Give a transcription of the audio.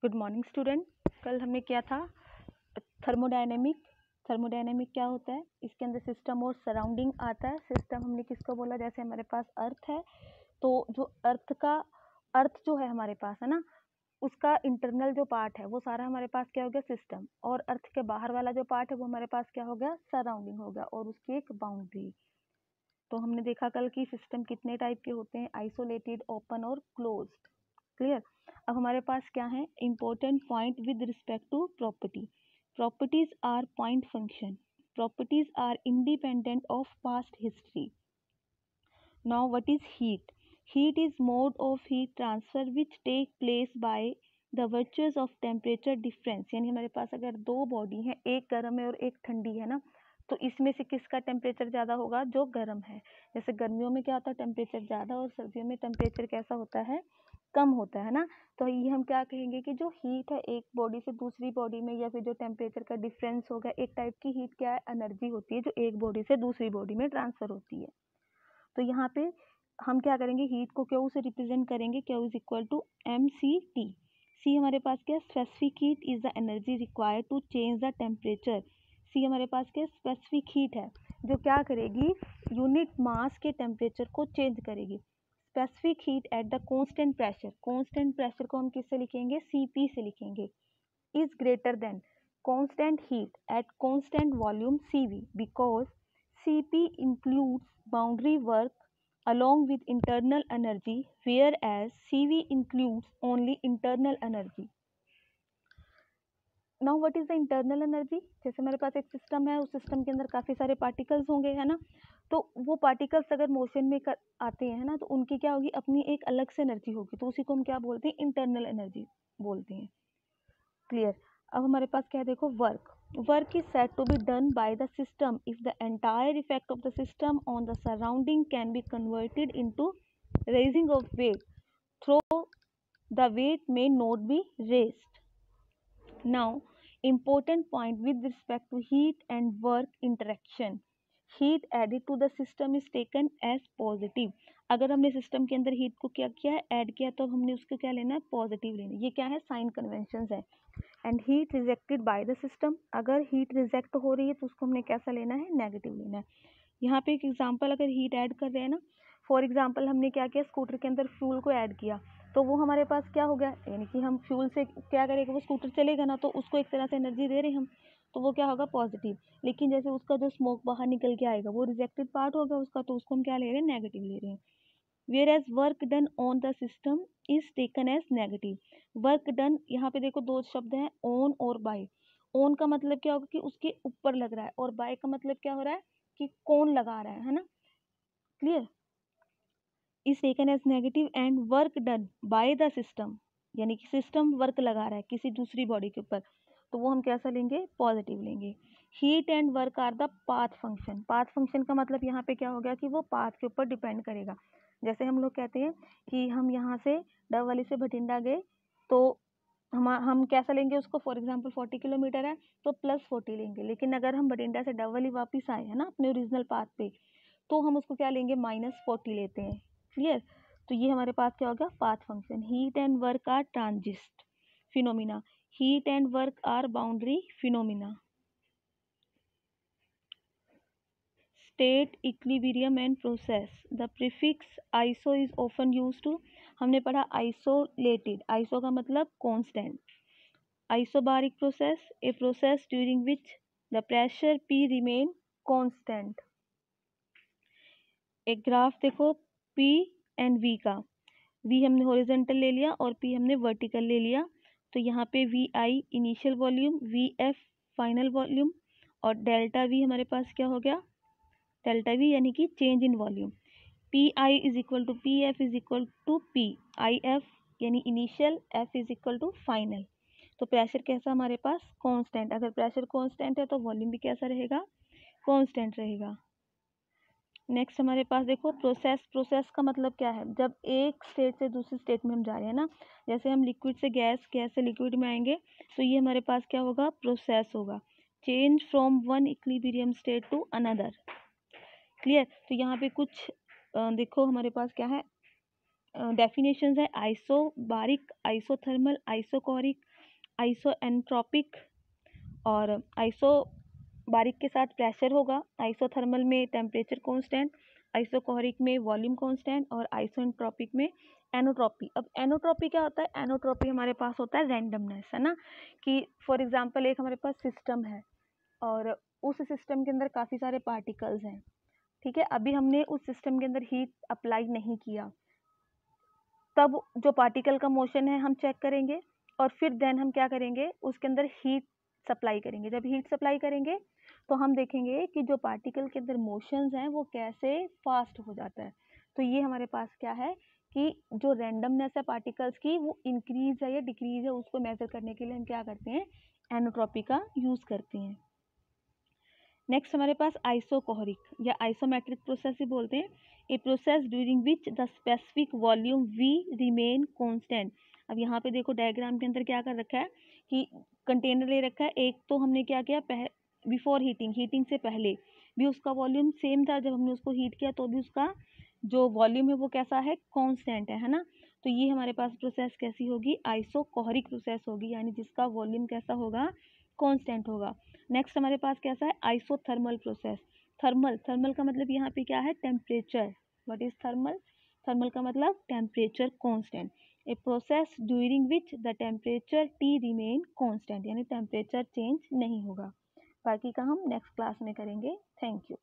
Good morning student. कल हमने किया था थर्मोडायनेमिक। थर्मोडायनेमिक क्या होता है? इसके अंदर सिस्टम और सराउंडिंग आता है। सिस्टम हमने किसको बोला? जैसे हमारे पास अर्थ है, तो जो अर्थ जो है हमारे पास है ना, उसका इंटरनल जो पार्ट है वो सारा हमारे पास क्या हो गया? सिस्टम। और अर्थ के बाहर वाला जो पार्ट है वो हमारे पास क्या हो गया? सराउंडिंग हो गया, और उसकी एक बाउंड्री। तो हमने देखा कल की सिस्टम कितने टाइप के होते हैं, आइसोलेटेड, ओपन और क्लोज्ड। क्लियर। अब हमारे पास क्या है? Important point with respect to property. Properties are point function. Properties are independent of past history. Now what is heat? Heat is mode of heat transfer which take place by the virtue of temperature difference. यानी हमारे पास अगर दो body है, एक गर्म है और एक ठंडी है ना, तो इसमें से किसका टेम्परेचर ज़्यादा होगा? जो गर्म है। जैसे गर्मियों में क्या होता है? टेम्परेचर ज़्यादा, और सर्दियों में टेम्परेचर कैसा होता है? कम होता है ना। तो ये हम क्या कहेंगे कि जो हीट है एक बॉडी से दूसरी बॉडी में, या फिर जो टेम्परेचर का डिफरेंस होगा, एक टाइप की हीट क्या है? एनर्जी होती है जो एक बॉडी से दूसरी बॉडी में ट्रांसफर होती है। तो यहाँ पे हम क्या करेंगे? हीट को क्यू से रिप्रेजेंट करेंगे। Q is equal to mCT। C हमारे पास क्या? Specific heat is the energy required to change the temperature. C हमारे पास क्या? स्पेसिफिक हीट है जो क्या करेगी? यूनिट मास के टेम्परेचर को चेंज करेगी। Specific heat at the constant pressure. Constant pressure को हम किससे लिखेंगे? Cp से लिखेंगे। Is greater than constant heat at constant volume Cv, because Cp includes boundary work along with internal energy, whereas Cv includes only internal energy. Now what is the internal energy? जैसे हमारे पास एक system है, उस system के अंदर काफ़ी सारे particles होंगे, है ना। तो वो पार्टिकल्स अगर मोशन में आते हैं ना, तो उनकी क्या होगी? अपनी एक अलग से एनर्जी होगी, तो उसी को हम क्या बोलते हैं? इंटरनल एनर्जी बोलते हैं। क्लियर। अब हमारे पास क्या है? देखो, work is said to be done by the system if the entire effect of the system on the surrounding can be converted into raising of weight through the weight may not be raised. Now important point with respect to heat and work interaction. Heat added to the system is taken as positive. अगर हमने system के अंदर heat को क्या किया है? Add किया, तो हमने उसको क्या लेना है? पॉजिटिव लेना है। ये क्या है? साइन कन्वेंशन है। And heat rejected by the system. अगर हीट रिजेक्ट हो रही है तो उसको हमने कैसा लेना है? नेगेटिव लेना है। यहाँ पे एक एग्जांपल, अगर हीट ऐड कर रहे हैं ना, फॉर एग्जांपल हमने क्या किया? स्कूटर के अंदर फ्यूल को ऐड किया, तो वो हमारे पास क्या हो गया? यानी कि हम फ्यूल से क्या करेंगे? वो स्कूटर चलेगा ना, तो उसको एक तरह से एनर्जी दे रहे हैं हम, तो वो क्या होगा? पॉजिटिव। लेकिन जैसे उसका जो स्मोक बाहर निकल के आएगा, वो रिजेक्टेड पार्ट होगा उसका, तो उसको हम क्या ले रहे हैं? नेगेटिव ले रहे हैं। Whereas work done on the system is taken as negative. Work done, यहाँ पे देखो दो शब्द हैं, ऑन और बाय। ऑन का मतलब क्या होगा? कि उसके ऊपर लग रहा है, और बाय का मतलब क्या हो रहा है? कि कौन लगा रहा है ना। Clear. Is taken as negative. And work done by the system, यानी कि सिस्टम वर्क लगा रहा है किसी दूसरी बॉडी के ऊपर, तो वो हम कैसा लेंगे? पॉजिटिव लेंगे। Heat and work are the path function. Path function का मतलब यहाँ पे क्या हो गया? कि वो पाथ के ऊपर डिपेंड करेगा। जैसे हम लोग कहते हैं कि हम यहाँ से डबवाली से भटिंडा गए, तो हम कैसा लेंगे उसको? फॉर एग्जांपल 40 किलोमीटर है तो +40 लेंगे। लेकिन अगर हम भटिंडा से डबवाली वापस आए हैं ना अपने ओरिजिनल पाथ पे, तो हम उसको क्या लेंगे? -40 लेते हैं। क्लियर। तो ये हमारे पास क्या होगा? Path function. Heat and work are transient phenomena. Heat and work are boundary phenomena. State, equilibrium and process. The prefix iso is often used to, हमने पढ़ा आइसोलेटेड। आइसो का मतलब constant. Isobaric process, a process during which the pressure P remain constant. एक graph देखो P and V का। V हमने horizontal ले लिया और P हमने वर्टिकल ले लिया। तो यहाँ पे VI initial volume, VF final volume, और डेल्टा V हमारे पास क्या हो गया? डेल्टा V यानी कि change in volume. PI is equal to PF is equal to PIF यानी initial, F is equal to final. तो प्रेशर कैसा हमारे पास? कांस्टेंट। अगर प्रेशर कांस्टेंट है तो वॉल्यूम भी कैसा रहेगा? कांस्टेंट रहेगा। नेक्स्ट हमारे पास देखो प्रोसेस। प्रोसेस का मतलब क्या है? जब एक स्टेट से दूसरी स्टेट में हम जा रहे हैं ना, जैसे हम लिक्विड से गैस, गैस से लिक्विड में आएंगे, तो ये हमारे पास क्या होगा? प्रोसेस होगा। Change from one equilibrium state to another. Clear. तो यहाँ पे कुछ देखो हमारे पास क्या है? डेफिनेशंस है। आइसोबारिक, आइसोथर्मल, आइसोकोरिक, आइसोएंट्रोपिक, और आइसोबारिक के साथ प्रेशर होगा, आइसोथर्मल में टेम्परेचर कांस्टेंट, आइसोकोहरिक में वॉल्यूम कांस्टेंट, और आइसोएंट्रोपिक में एनोट्रॉपी। अब एनोट्रॉपी क्या होता है? एनोट्रॉपी हमारे पास होता है रैंडमनेस, है ना, कि फॉर एग्जांपल एक हमारे पास सिस्टम है और उस सिस्टम के अंदर काफ़ी सारे पार्टिकल्स हैं, ठीक है, अभी हमने उस सिस्टम के अंदर हीट अप्लाई नहीं किया, तब जो पार्टिकल का मोशन है हम चेक करेंगे, और फिर देन हम क्या करेंगे, उसके अंदर हीट सप्लाई करेंगे। जब हीट सप्लाई करेंगे तो हम देखेंगे कि जो पार्टिकल के अंदर मोशंस हैं वो कैसे फास्ट हो जाता है। तो ये हमारे पास क्या है कि जो रैंडमनेस है पार्टिकल्स की वो इंक्रीज है या डिक्रीज है, उसको मेजर करने के लिए हम क्या करते हैं, एनोट्रॉपी का यूज़ करते हैं। नेक्स्ट हमारे पास आइसोकोहरिक या आइसोमेट्रिक प्रोसेस ही बोलते हैं, ए process during which the specific volume we remain constant. अब यहाँ पे देखो डायग्राम के अंदर क्या कर रखा है कि कंटेनर ले रखा है, एक तो हमने क्या किया, बिफोर हीटिंग, हीटिंग से पहले भी उसका वॉल्यूम सेम था, जब हमने उसको हीट किया तो भी उसका जो वॉल्यूम है वो कैसा है, कांस्टेंट है ना। तो ये हमारे पास प्रोसेस कैसी होगी, आइसोकोहरिक प्रोसेस होगी, यानी जिसका वॉल्यूम कैसा होगा, कांस्टेंट होगा। नेक्स्ट हमारे पास कैसा है, आइसोथर्मल प्रोसेस। थर्मल, थर्मल का मतलब यहाँ पे क्या है, temperature. What is thermal? Thermal का मतलब temperature constant. A process during which the temperature T remain constant, यानी टेम्परेचर चेंज नहीं होगा। बाकी का हम नेक्स्ट क्लास में करेंगे। Thank you.